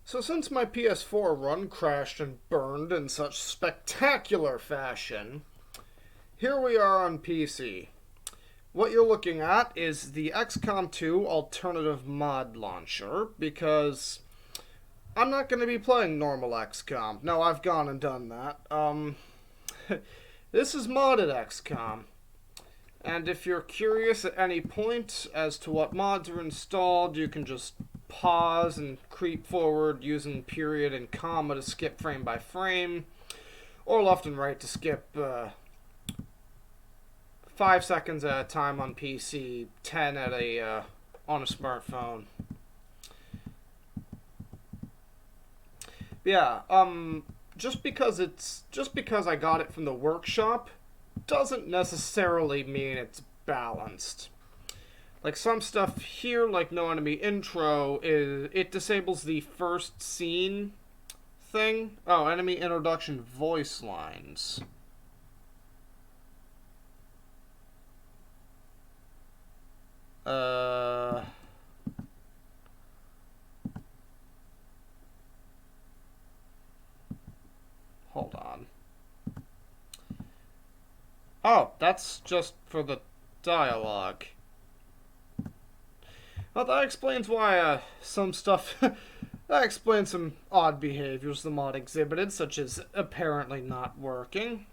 So since my PS4 run crashed and burned in such spectacular fashion, here we are on PC. What you're looking at is the XCOM 2 alternative mod launcher, because I'm not going to be playing normal XCOM. No, I've gone and done that. This is modded XCOM. And if you're curious at any point as to what mods are installed, you can just pause and creep forward using period and comma to skip frame by frame, or left and right to skip 5 seconds at a time on PC, 10 at on a smartphone. Yeah, just because I got it from the workshop doesn't necessarily mean it's balanced. Like some stuff here, like no enemy intro, it disables the first scene thing. Oh, enemy introduction voice lines. Hold on. Oh, that's just for the dialogue. Well, that explains why some stuff... that explains some odd behaviors the mod exhibited, such as apparently not working.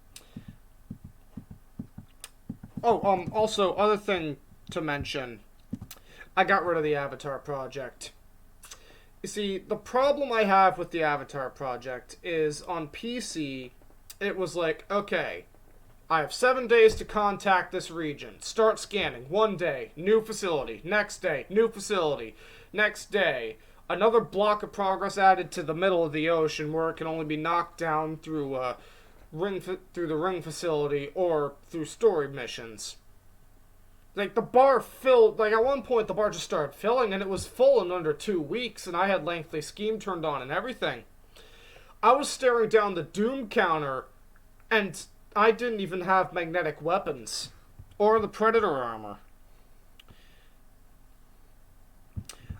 Oh, also, other thing to mention. I got rid of the Avatar project. You see, the problem I have with the Avatar project is on PC, it was like, okay, I have 7 days to contact this region. Start scanning. 1 day, new facility. Next day, new facility. Next day, another block of progress added to the middle of the ocean where it can only be knocked down through through the ring facility or through story missions. Like, the bar filled, like, at one point the bar just started filling, and it was full in under 2 weeks, and I had lengthy scheme turned on and everything. I was staring down the doom counter, and I didn't even have magnetic weapons. Or the Predator armor.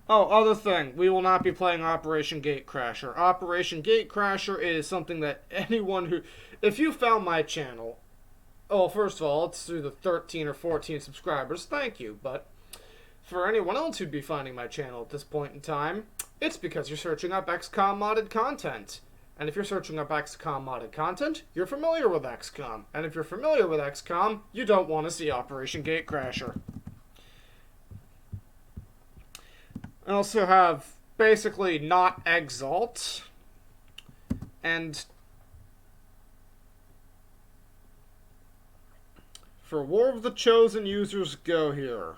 Oh, other thing. We will not be playing Operation Gatecrasher. Operation Gatecrasher is something that anyone who... If you found my channel... Oh, first of all, it's through the 13 or 14 subscribers. Thank you. But for anyone else who'd be finding my channel at this point in time, it's because you're searching up XCOM modded content. And if you're searching up XCOM modded content, you're familiar with XCOM. And if you're familiar with XCOM, you don't want to see Operation Gatecrasher. I also have basically not Exalt. And for War of the Chosen users, go here.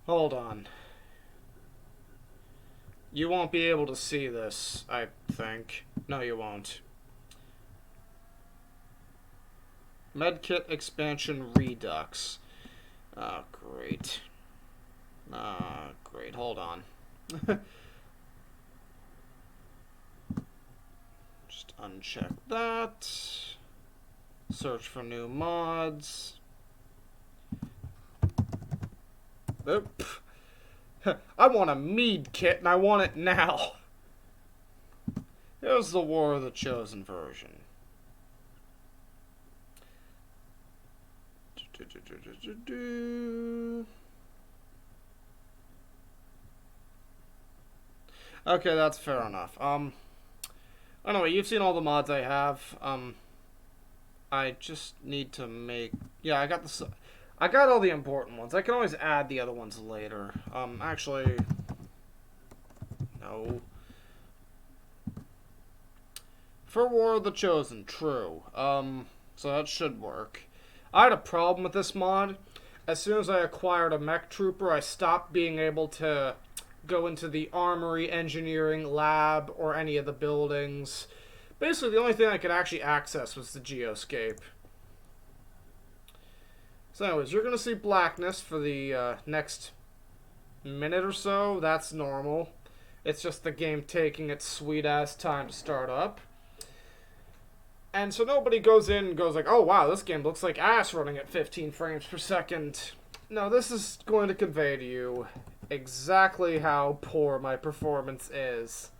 Hold on. You won't be able to see this, I think. No, you won't. Medkit expansion Redux. Oh, great. Great. Hold on. Just uncheck that. Search for new mods. Oop. I want a mead kit, and I want it now. Here's the War of the Chosen version. Okay, that's fair enough. Anyway, you've seen all the mods I have. I just need to make... Yeah, I got all the important ones. I can always add the other ones later. Actually... No. For War of the Chosen, true. So that should work. I had a problem with this mod. As soon as I acquired a mech trooper, I stopped being able to go into the armory, engineering, lab, or any of the buildings. Basically, the only thing I could actually access was the geoscape. So anyways, you're going to see blackness for the next minute or so. That's normal. It's just the game taking its sweet-ass time to start up. And so nobody goes in and goes like, oh wow, this game looks like ass running at 15 frames per second. No, this is going to convey to you exactly how poor my performance is.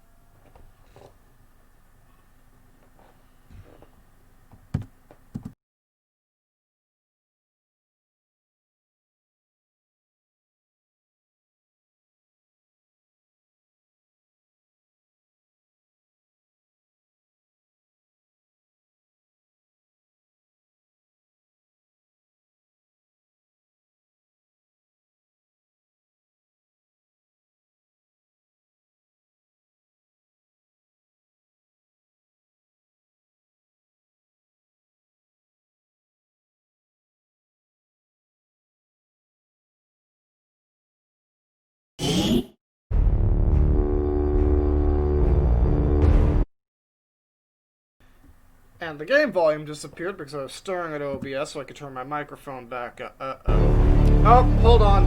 And the game volume disappeared because I was staring at OBS so I could turn my microphone back up. Oh, hold on.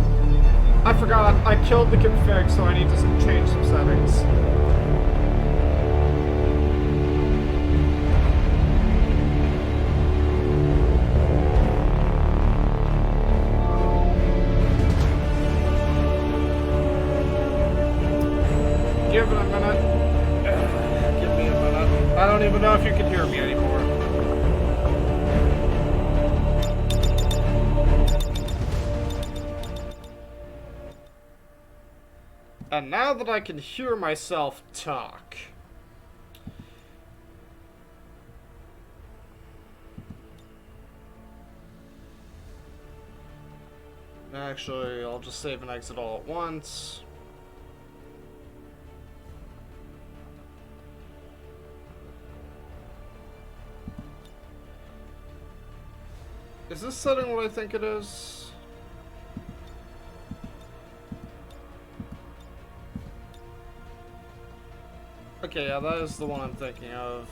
I forgot. I killed the config, so I need to change some settings. Give it a minute. Give me a minute. I don't even know if you can hear me anymore. And now that I can hear myself talk... Actually, I'll just save and exit all at once. Is this setting what I think it is? Okay, yeah, that is the one I'm thinking of.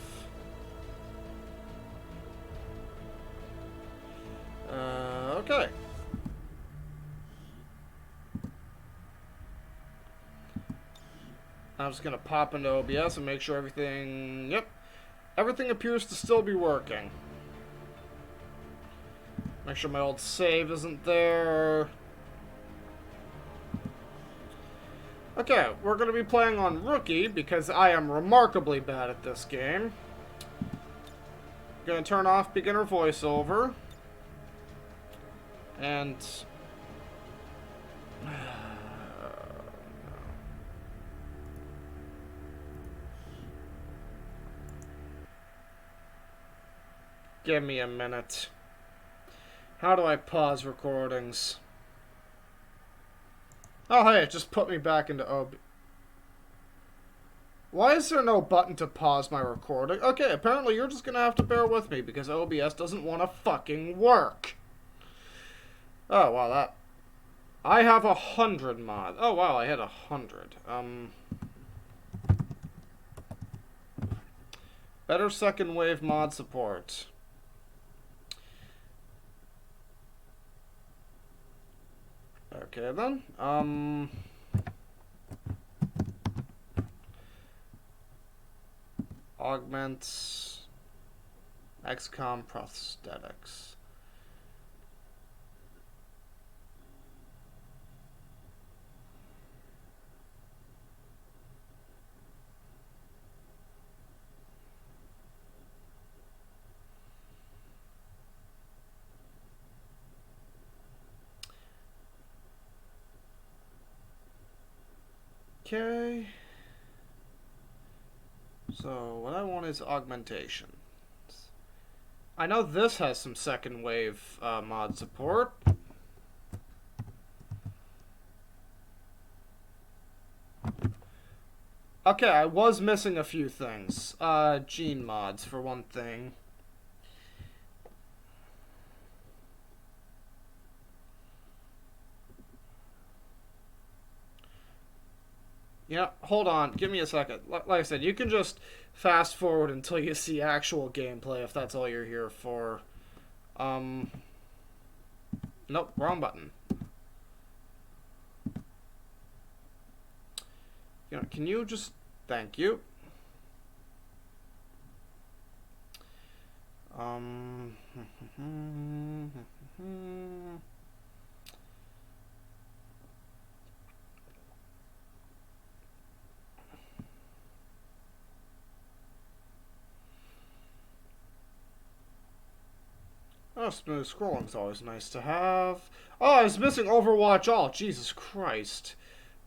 Okay. I'm just gonna pop into OBS and make sure everything... Yep. Everything appears to still be working. Make sure my old save isn't there. Okay, we're gonna be playing on Rookie because I am remarkably bad at this game. Gonna turn off beginner voiceover. And... Give me a minute. How do I pause recordings? Oh, hey, it just put me back into OBS. Why is there no button to pause my recording? Okay, apparently you're just gonna have to bear with me because OBS doesn't want to fucking work. Oh, wow, that... I have 100 mods. Oh, wow, I had 100. Better second wave mod support. Okay, then. Augments. XCom prosthetics. Okay. So, what I want is augmentations. I know this has some second wave mod support. Okay, I was missing a few things. Gene mods, for one thing. Yeah, hold on. Give me a second. Like I said, you can just fast forward until you see actual gameplay if that's all you're here for. Nope, wrong button. You know, can you just... Thank you. smooth scrolling is always nice to have. Oh, I was missing Overwatch All. Jesus Christ.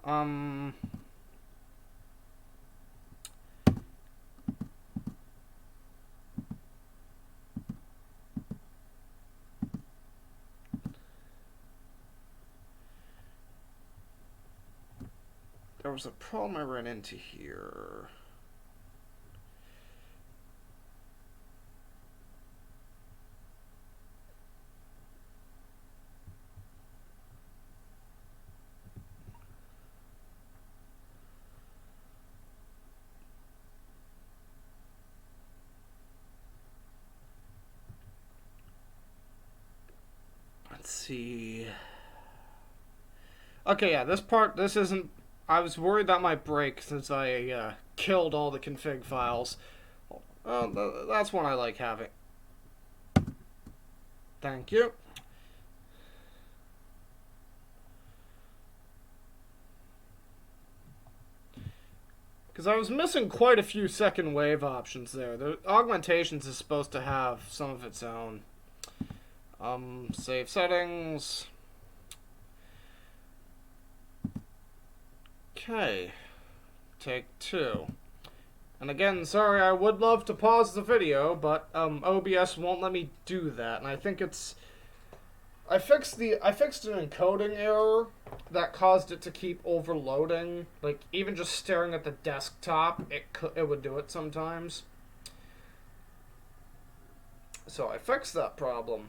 There was a problem I ran into here. Let's see. Okay, yeah, this isn't... I was worried that might break since I killed all the config files. That's one I like having. Thank you. Because I was missing quite a few second wave options there. The augmentations is supposed to have some of its own. Save settings. Okay. Take 2. And again, sorry, I would love to pause the video, but OBS won't let me do that. And I think it's... I fixed an encoding error that caused it to keep overloading. Like, even just staring at the desktop, it would do it sometimes. So I fixed that problem.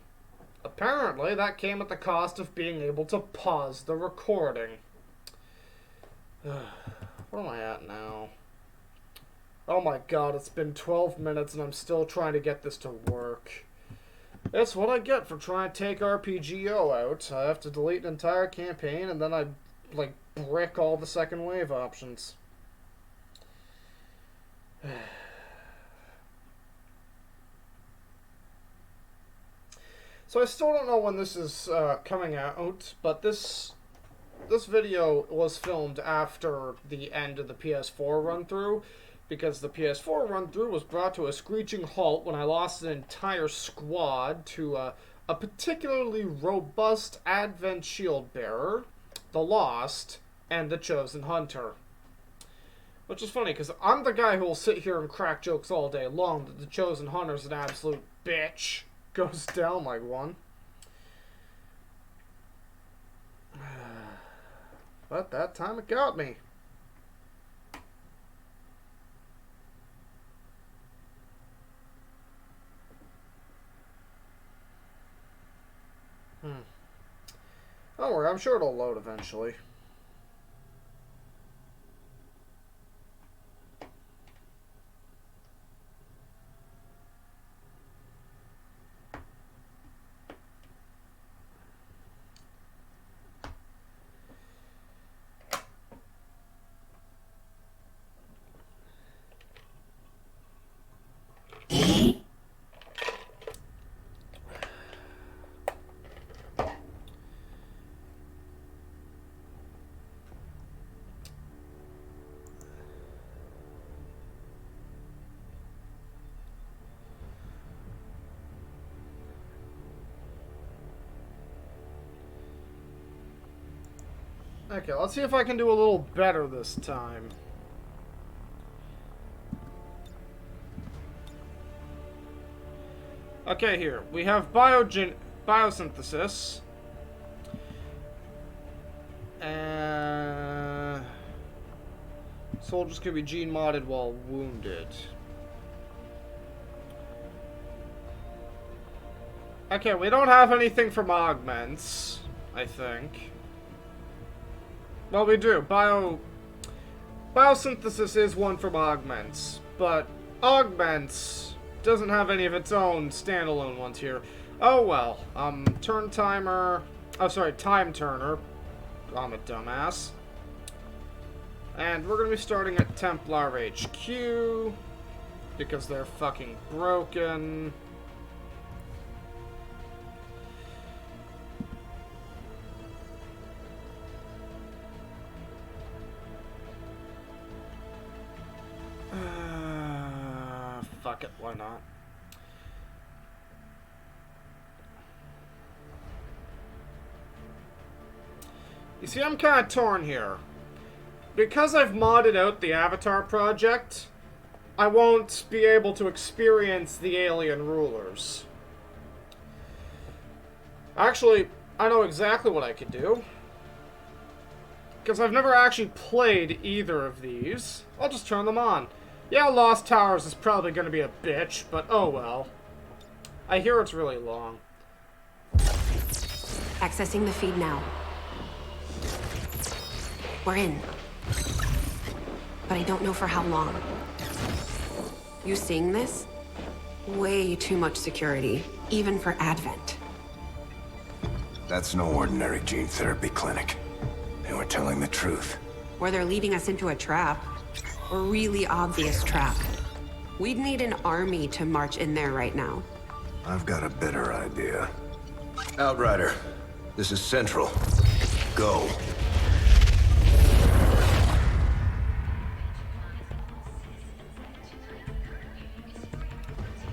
Apparently, that came at the cost of being able to pause the recording. Where am I at now? Oh my god, it's been 12 minutes and I'm still trying to get this to work. That's what I get for trying to take RPGO out. I have to delete an entire campaign and then I, like, brick all the second wave options. So I still don't know when this is coming out, but this video was filmed after the end of the PS4 run-through, because the PS4 run-through was brought to a screeching halt when I lost an entire squad to a particularly robust Advent Shield Bearer, the Lost, and the Chosen Hunter. Which is funny, because I'm the guy who will sit here and crack jokes all day long that the Chosen Hunter's an absolute bitch. Goes down like one. But that time it got me. Don't worry, I'm sure it'll load eventually. Okay, let's see if I can do a little better this time. Okay, here. We have biosynthesis. Soldiers can be gene modded while wounded. Okay, we don't have anything from augments, I think. Well, we do. Biosynthesis is one from augments, but augments doesn't have any of its own standalone ones here. Oh well. Turn timer. Oh, sorry, time turner. I'm a dumbass. And we're gonna be starting at Templar HQ because they're fucking broken. Fuck it, why not? You see, I'm kind of torn here. Because I've modded out the Avatar project, I won't be able to experience the alien rulers. Actually, I know exactly what I could do. Because I've never actually played either of these. I'll just turn them on. Yeah, Lost Towers is probably going to be a bitch, but oh well. I hear it's really long. Accessing the feed now. We're in. But I don't know for how long. You seeing this? Way too much security, even for Advent. That's no ordinary gene therapy clinic. They were telling the truth. Or they're leading us into a trap. A really obvious trap. We'd need an army to march in there right now. I've got a better idea. Outrider, this is Central. Go.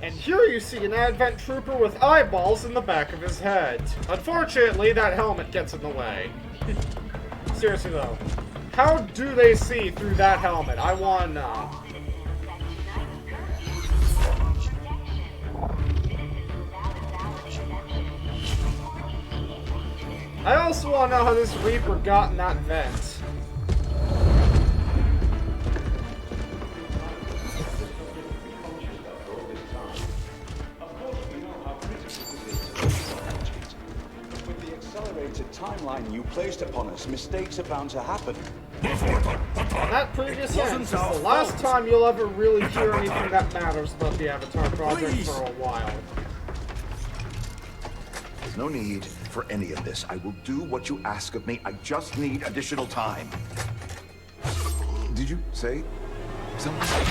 And here you see an Advent trooper with eyeballs in the back of his head. Unfortunately, that helmet gets in the way. Seriously though, how do they see through that helmet? I want to know. I also want to know how this Reaper got in that vent. Timeline you placed upon us, mistakes are bound to happen. That previous end is the last time you'll ever really hear anything that matters about the Avatar project for a while. There's no need for any of this. I will do what you ask of me. I just need additional time. Did you say something?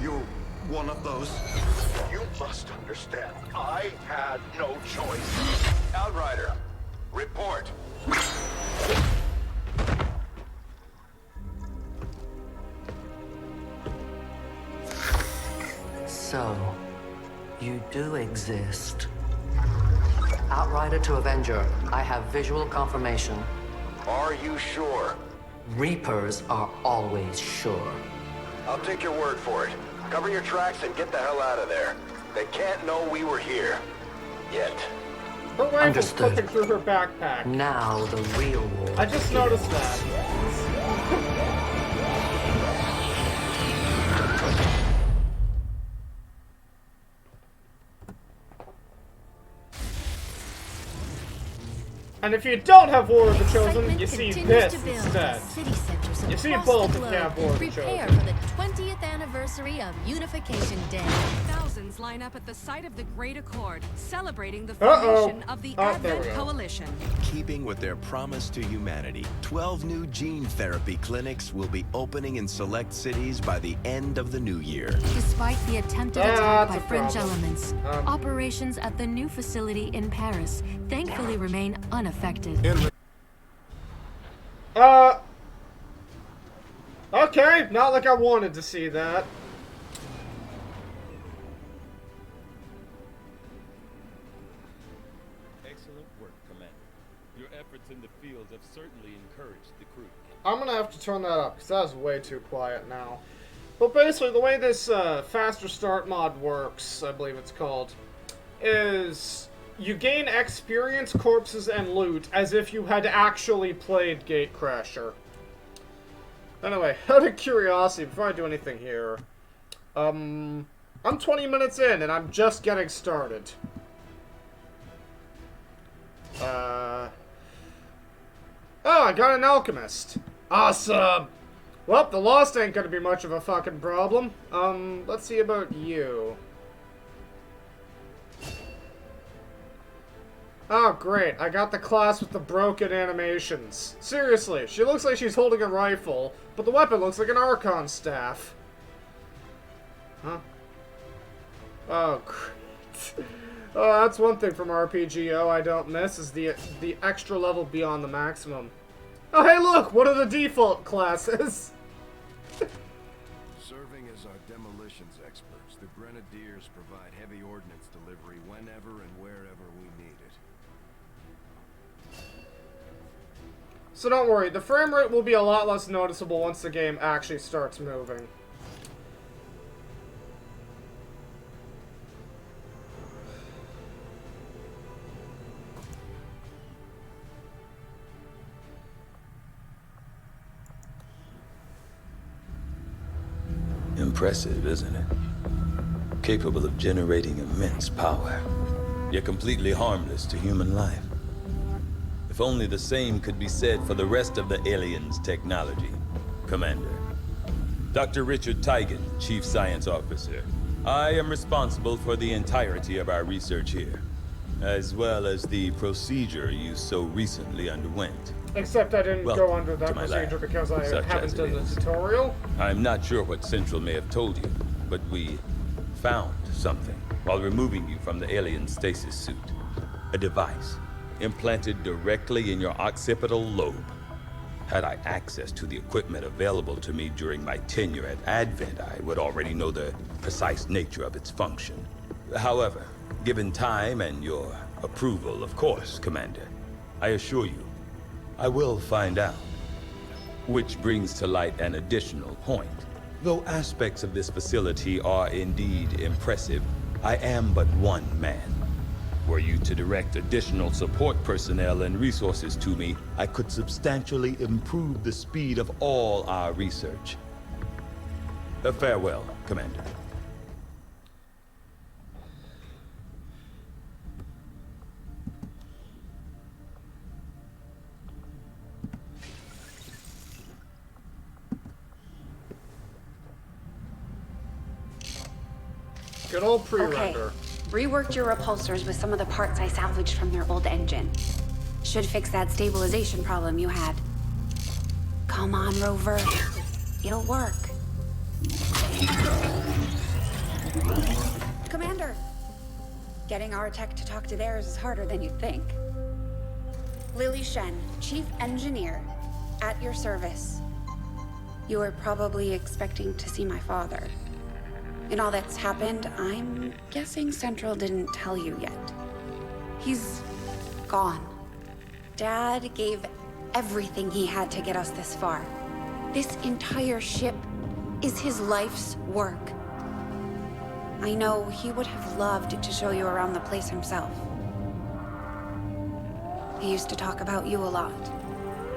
You're one of those. You must understand, I had no choice. Outrider, report. So, you do exist. Outrider to Avenger, I have visual confirmation. Are you sure? Reapers are always sure. I'll take your word for it. Cover your tracks and get the hell out of there. They can't know we were here. Yet. Her rifle's Understood. flipping through her backpack. Now the real war. I just noticed that. And if you don't have War of the Chosen, you see this instead. You see both if you have War of the Prepare Chosen. for the 20th anniversary of Unification Day. Thousands line up at the site of the Great Accord, celebrating the formation of the There we Advent go. Coalition. Keeping with their promise to humanity, 12 new gene therapy clinics will be opening in select cities by the end of the new year. Despite the attempted That's attack a by French problem. elements, operations at the new facility in Paris thankfully remain unaffected. Okay, not like I wanted to see that. Excellent work, Commander. Your efforts in the field have certainly encouraged the crew. I'm gonna have to turn that up, because that's way too quiet now. But basically, the way this faster start mod works, I believe it's called, is you gain experience, corpses, and loot as if you had actually played Gatecrasher. Anyway, out of curiosity, before I do anything here, I'm 20 minutes in, and I'm just getting started. Oh, I got an alchemist. Awesome! Well, the Lost ain't gonna be much of a fucking problem. Let's see about you. Oh, great. I got the class with the broken animations. Seriously, she looks like she's holding a rifle, but the weapon looks like an Archon staff. Huh? Oh, great. Oh, that's one thing from RPGO I don't miss, is the extra level beyond the maximum. Oh, hey, look! One of the default classes! Serving as our demolitions experts, the Grenadiers provide heavy ordnance delivery whenever and wherever we need it. So don't worry, the frame rate will be a lot less noticeable once the game actually starts moving. Impressive, isn't it? Capable of generating immense power, yet completely harmless to human life. If only the same could be said for the rest of the aliens' technology, Commander. Dr. Richard Tigan, Chief Science Officer. I am responsible for the entirety of our research here, as well as the procedure you so recently underwent. Except I didn't go under that procedure because I haven't done the tutorial. I'm not sure what Central may have told you, but we found something while removing you from the alien stasis suit. A device implanted directly in your occipital lobe. Had I access to the equipment available to me during my tenure at Advent, I would already know the precise nature of its function. However, given time and your approval, of course, Commander, I assure you, I will find out. Which brings to light an additional point. Though aspects of this facility are indeed impressive, I am but one man. Were you to direct additional support personnel and resources to me, I could substantially improve the speed of all our research. Farewell, Commander. Good old pre-render. Okay. Reworked your repulsors with some of the parts I salvaged from their old engine. Should fix that stabilization problem you had. Come on, Rover. It'll work. Commander! Getting our tech to talk to theirs is harder than you'd think. Lily Shen, Chief Engineer, at your service. You were probably expecting to see my father. In all that's happened, I'm guessing Central didn't tell you yet. He's gone. Dad gave everything he had to get us this far. This entire ship is his life's work. I know he would have loved to show you around the place himself. He used to talk about you a lot.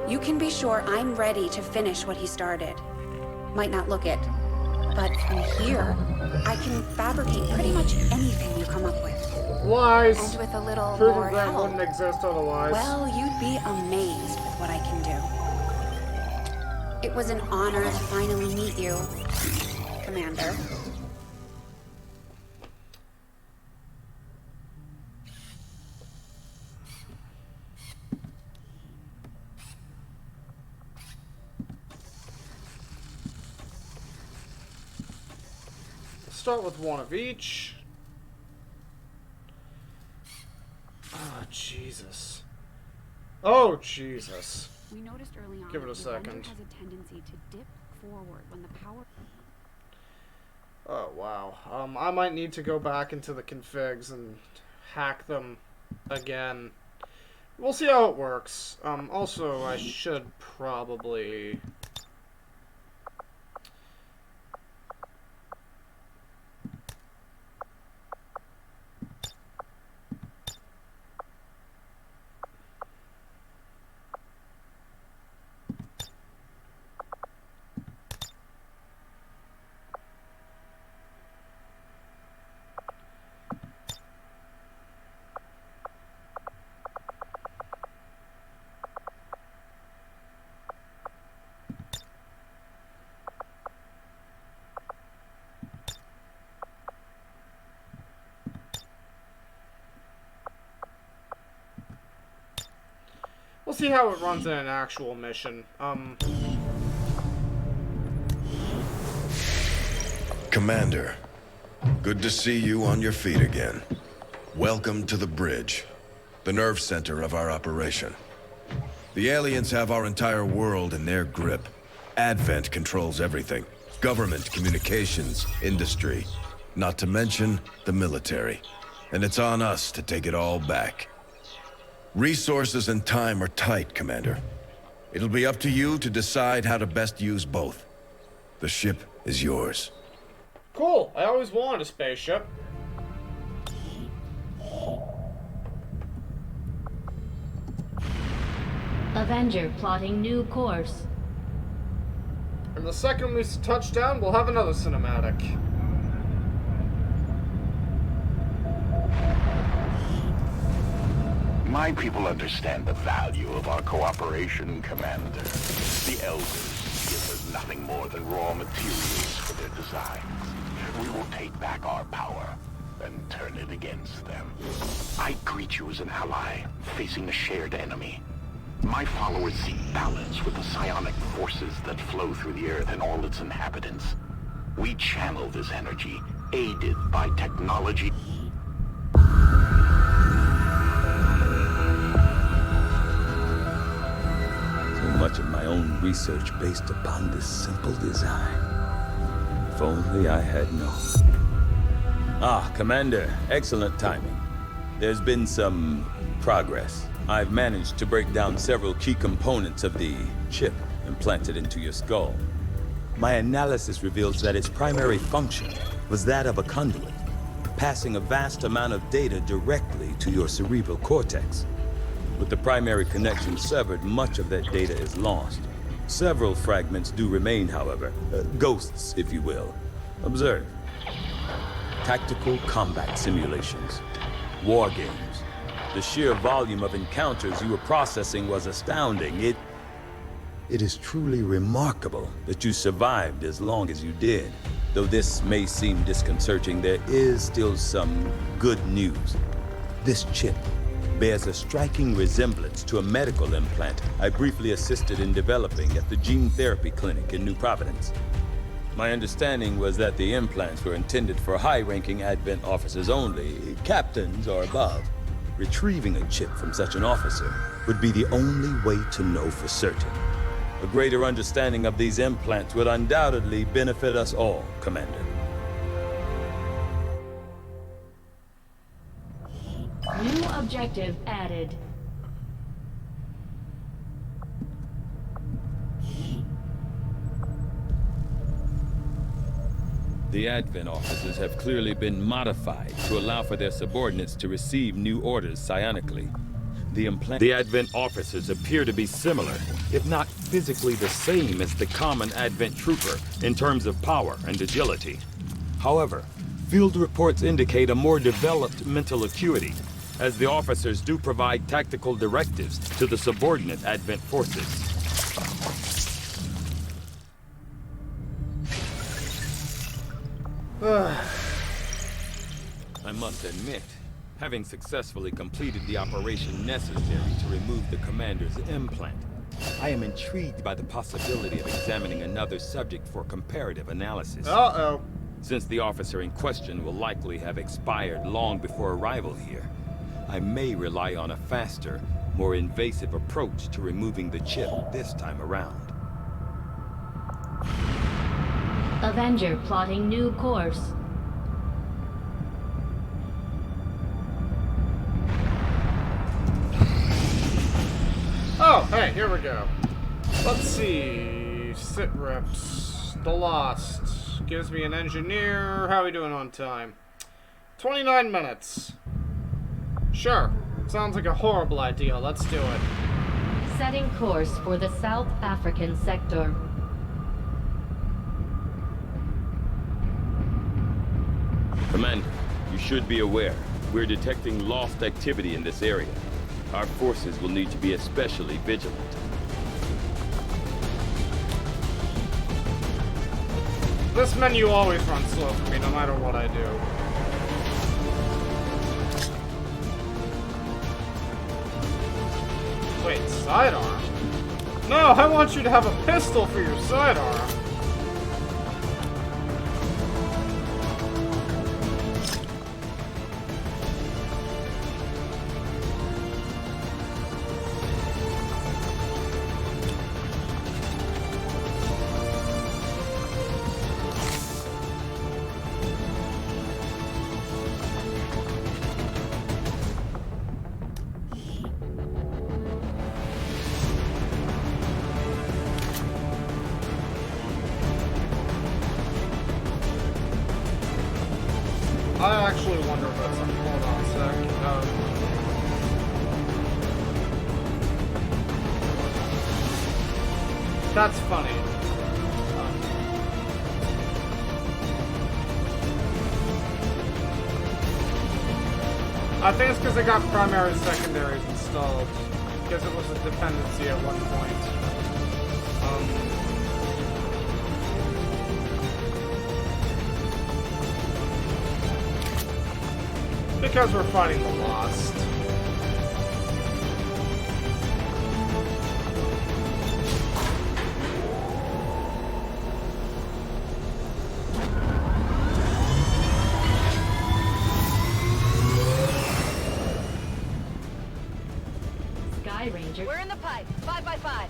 You can be sure I'm ready to finish what he started. Might not look it, but from here, I can fabricate pretty much anything you come up with. Lies. And with a little Proving more that help, wouldn't exist otherwise. well, you'd be amazed with what I can do. It was an honor to finally meet you, Commander. Start with one of each. Oh, Jesus. Oh, Jesus. We noticed early on Give it a that the Avenger second. has a tendency to dip forward when the power... Oh, wow. I might need to go back into the configs and hack them again. We'll see how it works. Also, I should probably... We'll see how it runs in an actual mission. Commander, good to see you on your feet again. Welcome to the bridge, the nerve center of our operation. The aliens have our entire world in their grip. Advent controls everything. Government, communications, industry. Not to mention the military. And it's on us to take it all back. Resources and time are tight, Commander. It'll be up to you to decide how to best use both. The ship is yours. Cool. I always wanted a spaceship. Avenger plotting new course. And the second we touch down, we'll have another cinematic. My people understand the value of our cooperation, Commander. The Elders give us nothing more than raw materials for their designs. We will take back our power and turn it against them. I greet you as an ally, facing a shared enemy. My followers seek balance with the psionic forces that flow through the Earth and all its inhabitants. We channel this energy, aided by technology. Much of my own research based upon this simple design. If only I had known. Ah, Commander, excellent timing. There's been some progress. I've managed to break down several key components of the chip implanted into your skull. My analysis reveals that its primary function was that of a conduit, passing a vast amount of data directly to your cerebral cortex. With the primary connection severed, much of that data is lost. Several fragments do remain, however. Ghosts, if you will. Observe. Tactical combat simulations. War games. The sheer volume of encounters you were processing was astounding. It is truly remarkable that you survived as long as you did. Though this may seem disconcerting, there is still some good news. This chip bears a striking resemblance to a medical implant I briefly assisted in developing at the gene therapy clinic in New Providence. My understanding was that the implants were intended for high-ranking Advent officers only, captains or above. Retrieving a chip from such an officer would be the only way to know for certain. A greater understanding of these implants would undoubtedly benefit us all, Commander. New objective added. The Advent officers have clearly been modified to allow for their subordinates to receive new orders psionically. The Advent officers appear to be similar, if not physically the same as the common Advent trooper in terms of power and agility. However, field reports indicate a more developed mental acuity, as the officers do provide tactical directives to the subordinate Advent forces. I must admit, having successfully completed the operation necessary to remove the commander's implant, I am intrigued by the possibility of examining another subject for comparative analysis. Uh-oh. Since the officer in question will likely have expired long before arrival here, I may rely on a faster, more invasive approach to removing the chip this time around. Avenger plotting new course. Oh, hey, here we go. Let's see. Sit reps. The Lost. Gives me an engineer. How are we doing on time? 29 minutes. Sure. Sounds like a horrible idea. Let's do it. Setting course for the South African sector. Commander, you should be aware. We're detecting lost activity in this area. Our forces will need to be especially vigilant. This menu always runs slow for me, no matter what I do. Wait, sidearm? No, I want you to have a pistol for your sidearm. actually wonder about something. Hold on a sec. That's funny. I think it's because they got primary and secondaries installed. Because it was a dependency at one point. Because we're fighting the Lost. Sky Ranger. We're in the pipe. 5x5.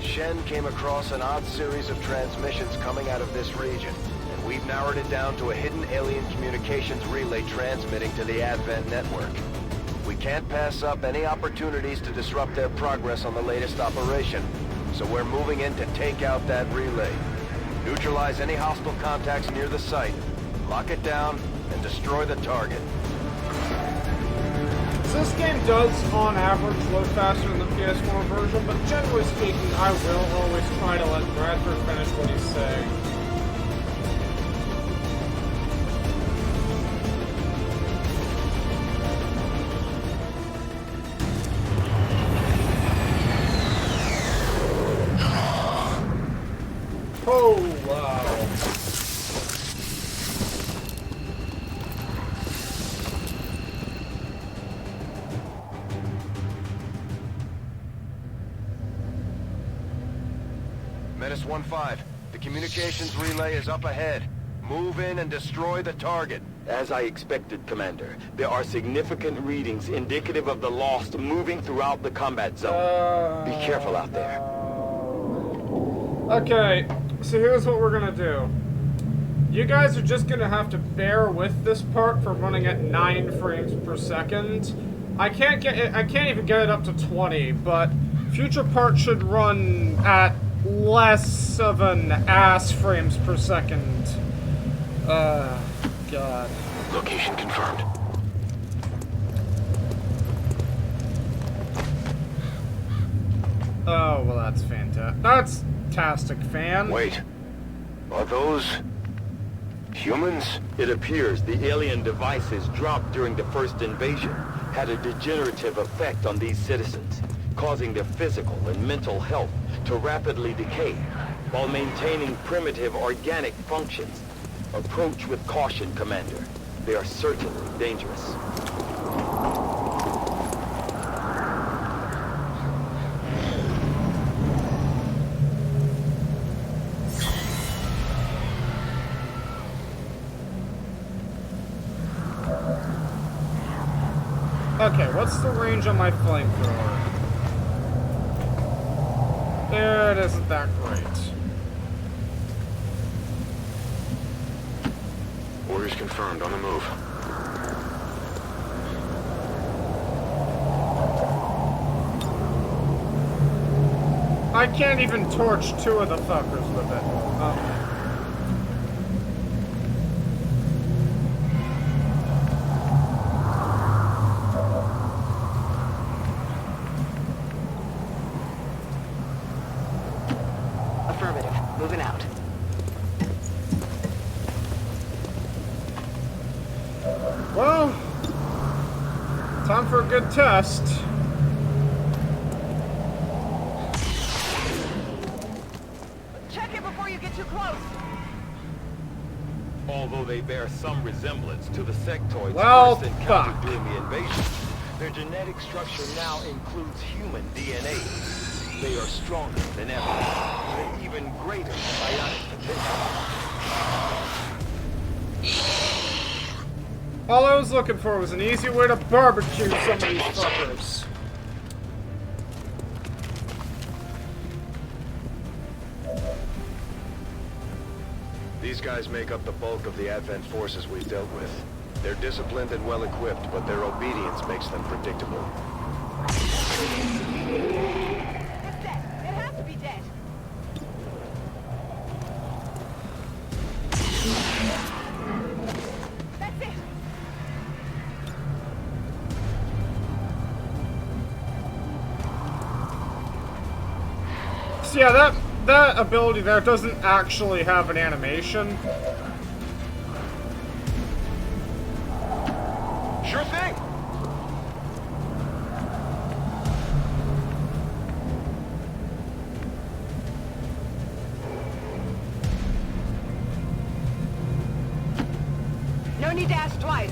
Shen came across an odd series of transmissions coming out of this region, and we've narrowed it down to a hidden alien communications relay transmitting to the Advent network. We can't pass up any opportunities to disrupt their progress on the latest operation, so we're moving in to take out that relay. Neutralize any hostile contacts near the site, lock it down, and destroy the target. So this game does, on average, load faster than the PS4 version, but generally speaking, I will always try to let Bradford finish what he's saying. Oh, wow. Menace 1-5, the communications relay is up ahead. Move in and destroy the target. As I expected, Commander, there are significant readings indicative of the Lost moving throughout the combat zone. Be careful out there. Okay, so here's what we're gonna do. You guys are just gonna have to bear with this part for running at 9 frames per second. I can't even get it up to 20, but future parts should run at less of an ass frames per second. God. Location confirmed. Oh, well, that's fantastic. That's fantastic, fan. Wait. Are those humans? It appears the alien devices dropped during the first invasion had a degenerative effect on these citizens, causing their physical and mental health to rapidly decay while maintaining primitive organic functions. Approach with caution, Commander. They are certainly dangerous. Okay, what's the range on my flamethrower? It isn't that great. Orders confirmed, on the move. I can't even torch 2 of the fuckers with it. Oh. Affirmative. Moving out. Well, time for a good test. Check it before you get too close. Although they bear some resemblance to the sectoids Well, first encountered during the invasion, their genetic structure now includes human DNA. They are stronger than ever, with even greater bionic potential. All I was looking for was an easy way to barbecue some of these fuckers. These guys make up the bulk of the Advent forces we've dealt with. They're disciplined and well-equipped, but their obedience makes them predictable. It's dead. It has to be dead. That's it. So yeah, that ability there doesn't actually have an animation. Sure thing! No need to ask twice.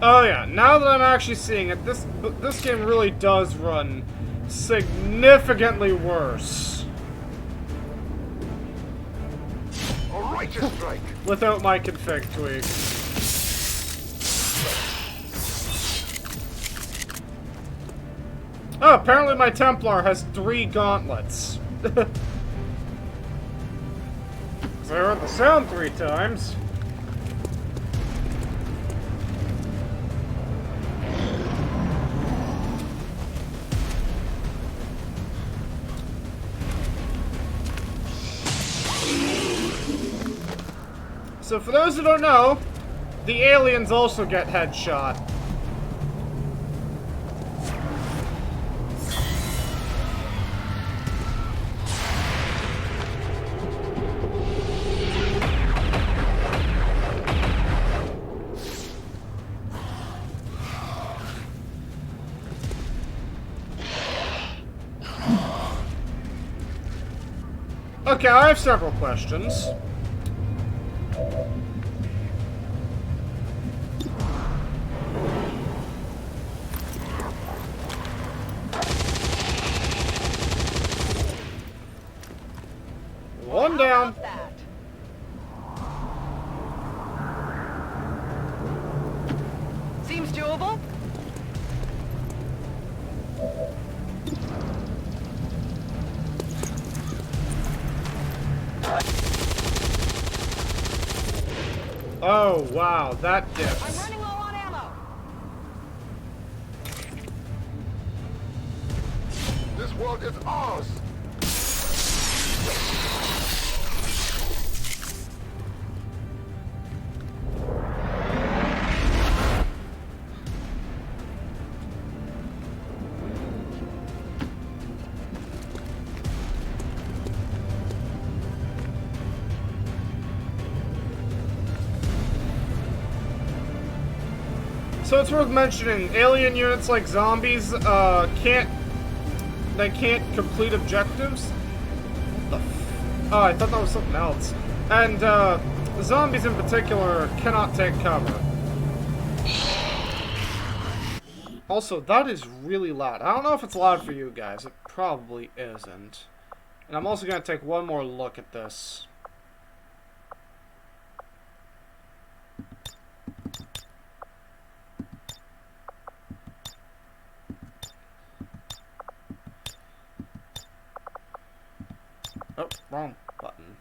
Oh yeah, now that I'm actually seeing it, this game really does run significantly worse. A righteous strike! Without my config tweak. Oh, apparently my Templar has 3 gauntlets. So I heard the sound 3 times. So for those who don't know, the aliens also get headshot. Okay, I have several questions. One down. Seems doable. Oh wow, that dips. I'm running low on ammo. This world is ours! So it's worth mentioning, alien units like zombies can't complete objectives. What the oh, I thought that was something else. And zombies in particular cannot take cover. Also, that is really loud. I don't know if it's loud for you guys. It probably isn't. And I'm also going to take one more look at this. Oh, wrong button.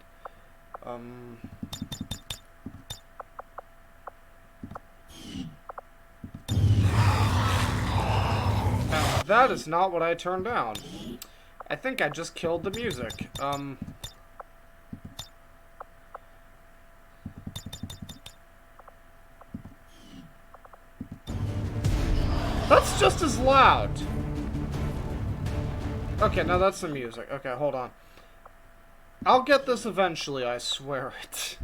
Now, that is not what I turned down. I think I just killed the music. That's just as loud. Okay, now that's the music. Okay, hold on. I'll get this eventually, I swear it.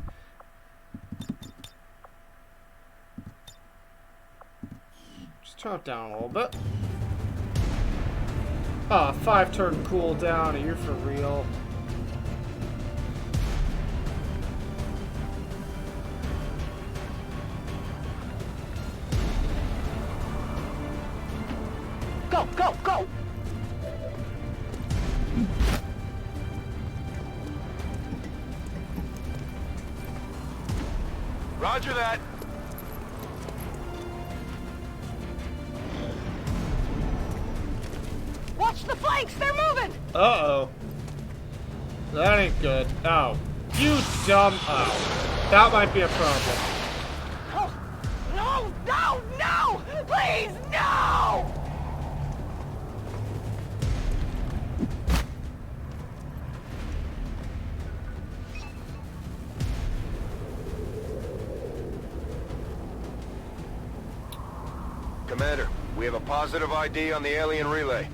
Just turn it down a little bit. Ah, 5-turn cooldown. Are you for real? Go, go, go! Roger that. Watch the flanks! They're moving! Uh-oh. That ain't good. Oh. You dumb... Oh. That might be a problem. Oh, no, no, no! Please, no! Commander, we have a positive ID on the alien relay.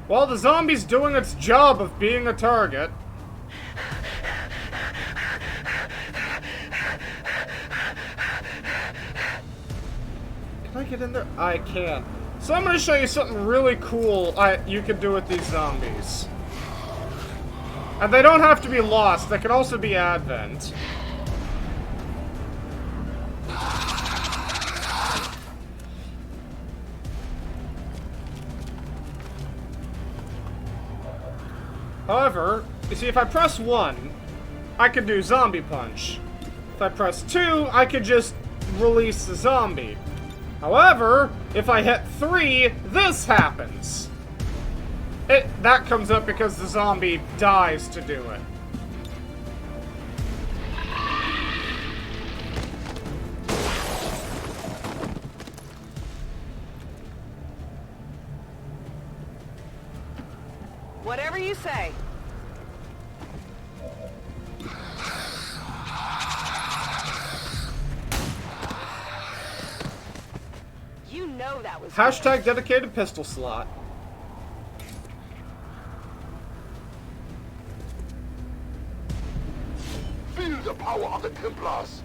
Well, the zombie's doing its job of being a target. Can I get in there? I can. So I'm gonna show you something really cool you can do with these zombies. And they don't have to be lost, they can also be Advent. However, you see, if I press 1, I can do Zombie Punch. If I press 2, I could just release the zombie. However, if I hit 3, this happens. That comes up because the zombie dies to do it. Whatever you say. You know that was Hashtag dedicated pistol slot. Feel the power of the Templars.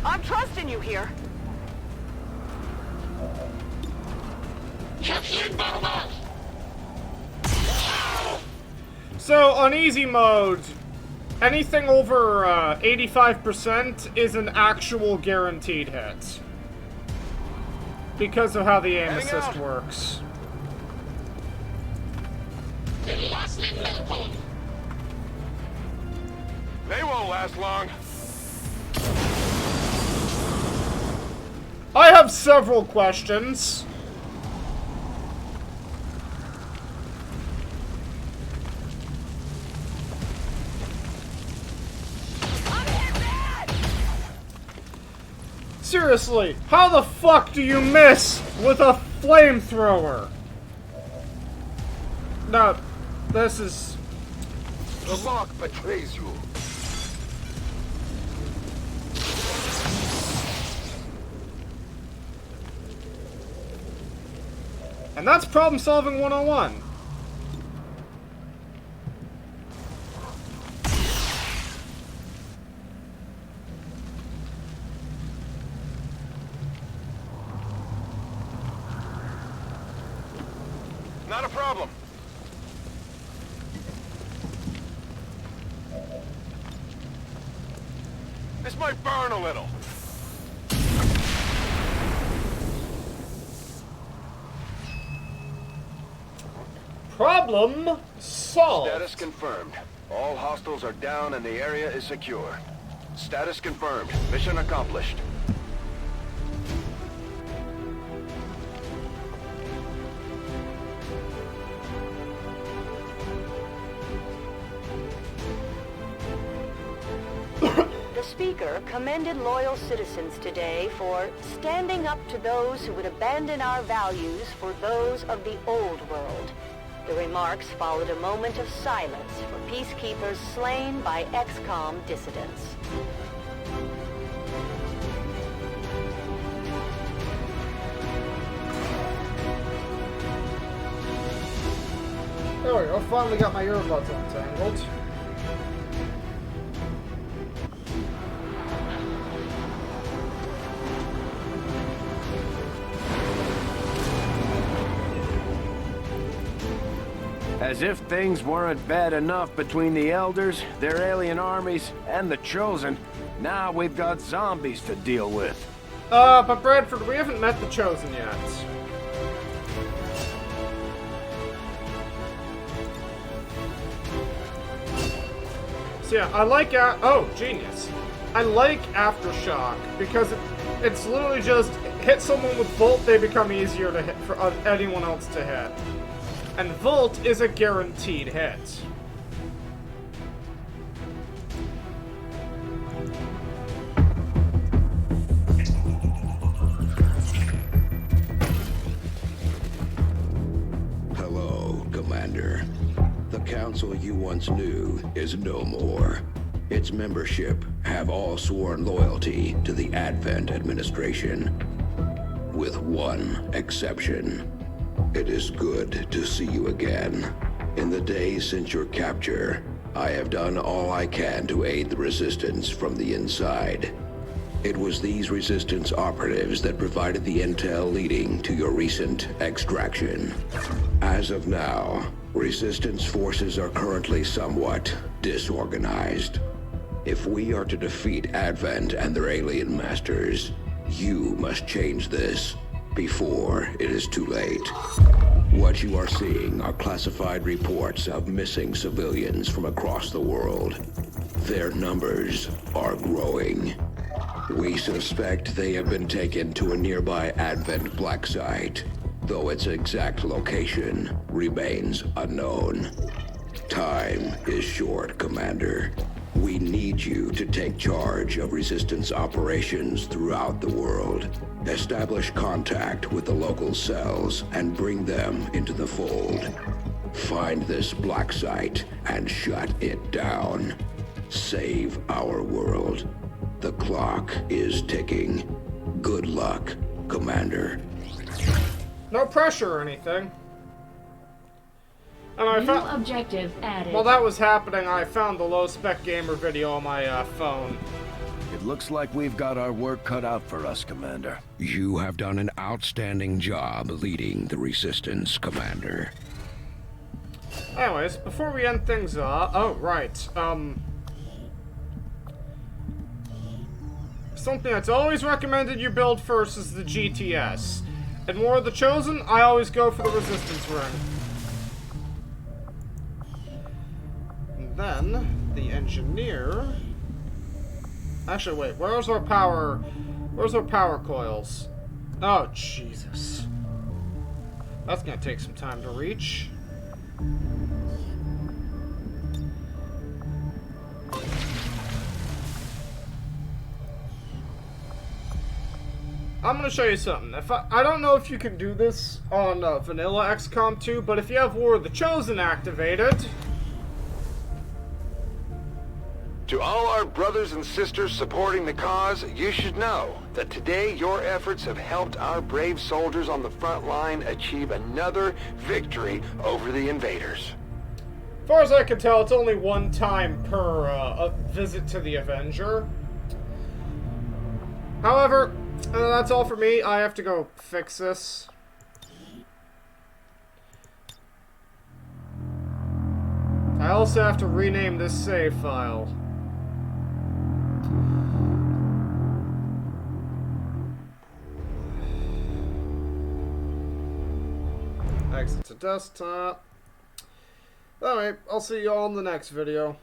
I'm trusting you here. So, on easy mode, anything over 85% is an actual guaranteed hit. Because of how the aim assist works. They won't last long. I have several questions. Seriously, how the fuck do you miss with a flamethrower? No, this is... The mark betrays you. And that's problem solving 101. Not a problem. This might burn a little. Problem solved. Status confirmed. All hostiles are down and the area is secure. Status confirmed. Mission accomplished. The Speaker commended loyal citizens today for standing up to those who would abandon our values for those of the old world. The remarks followed a moment of silence for peacekeepers slain by XCOM dissidents. There we go, finally got my earbuds untangled. As if things weren't bad enough between the Elders, their alien armies, and the Chosen, now we've got zombies to deal with. But Bradford, we haven't met the Chosen yet. So yeah, I like, oh, genius. I like Aftershock, because it's literally just, hit someone with Volt, they become easier to hit for anyone else to hit. And Volt is a guaranteed hit. Hello, Commander. The council you once knew is no more. Its membership have all sworn loyalty to the Advent administration. With one exception. It is good to see you again. In the days since your capture, I have done all I can to aid the Resistance from the inside. It was these Resistance operatives that provided the intel leading to your recent extraction. As of now, Resistance forces are currently somewhat disorganized. If we are to defeat Advent and their alien masters, you must change this before it is too late. What you are seeing are classified reports of missing civilians from across the world. Their numbers are growing. We suspect they have been taken to a nearby Advent black site, though its exact location remains unknown. Time is short, Commander. We need you to take charge of Resistance operations throughout the world. Establish contact with the local cells and bring them into the fold. Find this black site and shut it down. Save our world. The clock is ticking. Good luck, Commander. No pressure or anything. And I found objective added. While that was happening, I found the low spec gamer video on my phone. It looks like we've got our work cut out for us, Commander. You have done an outstanding job leading the Resistance, Commander. Anyways, before we end things oh, right, something that's always recommended you build first is the GTS. And War of the Chosen, I always go for the Resistance ring. And then, the Engineer... Actually, wait, where's our power coils? Oh, Jesus. That's gonna take some time to reach. I'm gonna show you something. I don't know if you can do this on vanilla XCOM 2, but if you have War of the Chosen activated... To all our brothers and sisters supporting the cause, you should know that today your efforts have helped our brave soldiers on the front line achieve another victory over the invaders. As far as I can tell, it's only one time per visit to the Avenger. However, that's all for me. I have to go fix this. I also have to rename this save file. Exit to desktop. Alright, I'll see you all in the next video.